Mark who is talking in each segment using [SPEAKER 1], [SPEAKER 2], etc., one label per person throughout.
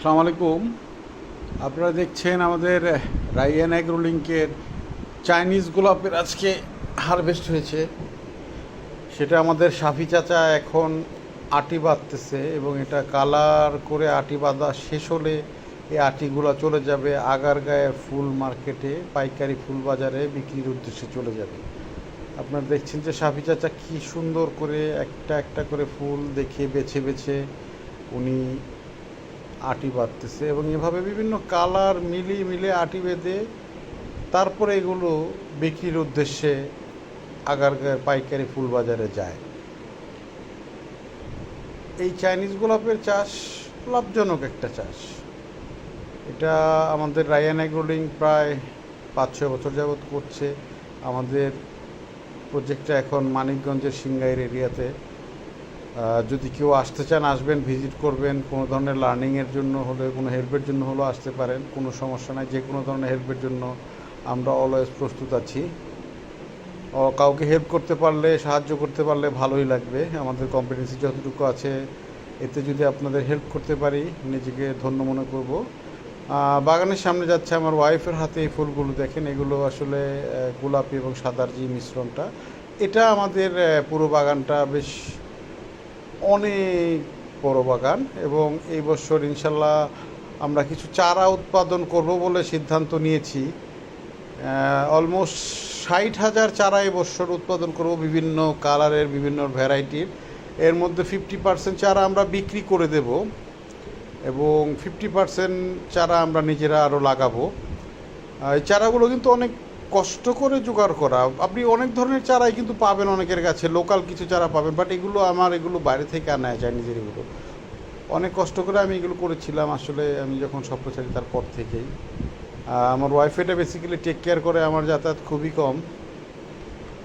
[SPEAKER 1] আসসালামু আলাইকুম। আপনারা দেখছেন আমাদের রাইয়ান অ্যাগ্রো লিঙ্কের চাইনিজ গোলাপের আজকে হারভেস্ট হয়েছে। সেটা আমাদের শাফি চাচা এখন আটি বাঁধতেছে এবং এটা কালার করে আটি বাঁধা শেষ হলে এই আটিগুলো চলে যাবে আগারগাঁয়ের ফুল মার্কেটে, পাইকারি ফুল বাজারে বিক্রির উদ্দেশ্যে চলে যাবে। আপনারা দেখছেন যে শাফি চাচা কী সুন্দর করে একটা একটা করে ফুল দেখে বেছে বেছে উনি আটি বাঁধতেছে এবং এভাবে বিভিন্ন কালার মিলিয়ে মিলিয়ে আটি বেঁধে তারপরে এগুলো বিক্রির উদ্দেশ্যে আগারগাঁয়ের পাইকারি ফুল বাজারে যায়। এই চাইনিজ গোলাপের চাষ লাভজনক একটা চাষ। এটা আমাদের রায়ান অ্যাগ্রোলিং প্রায় 5-6 বছর যাবৎ করছে। আমাদের প্রজেক্টটা এখন মানিকগঞ্জের সিংগাইর এরিয়াতে। যদি কেউ আসতে চান আসবেন, ভিজিট করবেন। কোনো ধরনের লার্নিংয়ের জন্য হলে, কোনো হেল্পের জন্য হলেও আসতে পারেন, কোনো সমস্যা নাই। যে কোনো ধরনের হেল্পের জন্য আমরা অলওয়েজ প্রস্তুত আছি। কাউকে হেল্প করতে পারলে, সাহায্য করতে পারলে ভালোই লাগবে। আমাদের কম্পিটেন্সি যতটুকু আছে এতে যদি আপনাদের হেল্প করতে পারি নিজেকে ধন্য মনে করব। বাগানের সামনে যাচ্ছে আমার ওয়াইফের হাতে এই ফুলগুলো দেখেন। এগুলো আসলে গোলাপি এবং সাদার যে মিশ্রণটা, এটা আমাদের পুরো বাগানটা বেশ অনেক বড় বাগান এবং এই বছর ইনশাল্লাহ আমরা কিছু চারা উৎপাদন করব বলে সিদ্ধান্ত নিয়েছি। অলমোস্ট 60,000 চারা এবছর উৎপাদন করব, বিভিন্ন কালারের, বিভিন্ন ভ্যারাইটির। এর মধ্যে 50% চারা আমরা বিক্রি করে দেব এবং 50% চারা আমরা নিজেরা আরও লাগাবো। এই চারাগুলো কিন্তু অনেক কষ্ট করে জোগাড় করা। আপনি অনেক ধরনের চারাই কিন্তু পাবেন অনেকের কাছে, লোকাল কিছু চারা পাবেন, বাট এগুলো বাইরে থেকে আনা যায়। নিজের এগুলো অনেক কষ্ট করে আমি এগুলো করেছিলাম। আসলে আমি যখন স্বপ্ন ছাড়ি তারপর থেকেই আমার ওয়াইফ এটা বেসিক্যালি টেক কেয়ার করে। আমার যাতায়াত খুবই কম,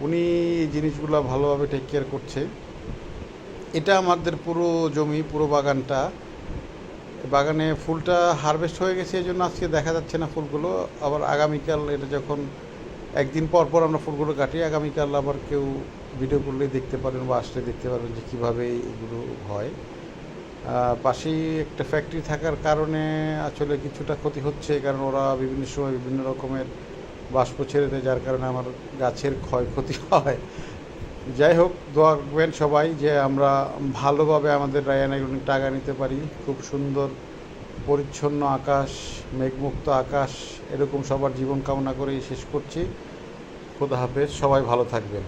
[SPEAKER 1] উনি এই জিনিসগুলো ভালোভাবে টেক কেয়ার করছে। এটা আমাদের পুরো জমি, পুরো বাগানটা। বাগানে ফুলটা হারভেস্ট হয়ে গেছে, এই জন্য আজকে দেখা যাচ্ছে না ফুলগুলো। আবার আগামীকাল, এটা যখন একদিন পর পর আমরা ফুলগুলো কাটি, আগামীকাল আবার কেউ ভিডিও করলেই দেখতে পারেন বা আসলে দেখতে পারবেন যে কীভাবে এগুলো হয়। পাশেই একটা ফ্যাক্টরি থাকার কারণে আসলে কিছুটা ক্ষতি হচ্ছে, কারণ ওরা বিভিন্ন সময় বিভিন্ন রকমের বাষ্প ছেড়ে দেয়, যার কারণে আমার গাছের ক্ষয়ক্ষতি হয়। যাই হোক, দোয়া করবেন সবাই যে আমরা ভালোভাবে আমাদের রায়ান অ্যাগ্রোলিং টাকা নিতে পারি। খুব সুন্দর পরিচ্ছন্ন আকাশ, মেঘমুক্ত আকাশ, এরকম সবার জীবন কামনা করেই শেষ করছি। খোদা হাফেজ, সবাই ভালো থাকবেন।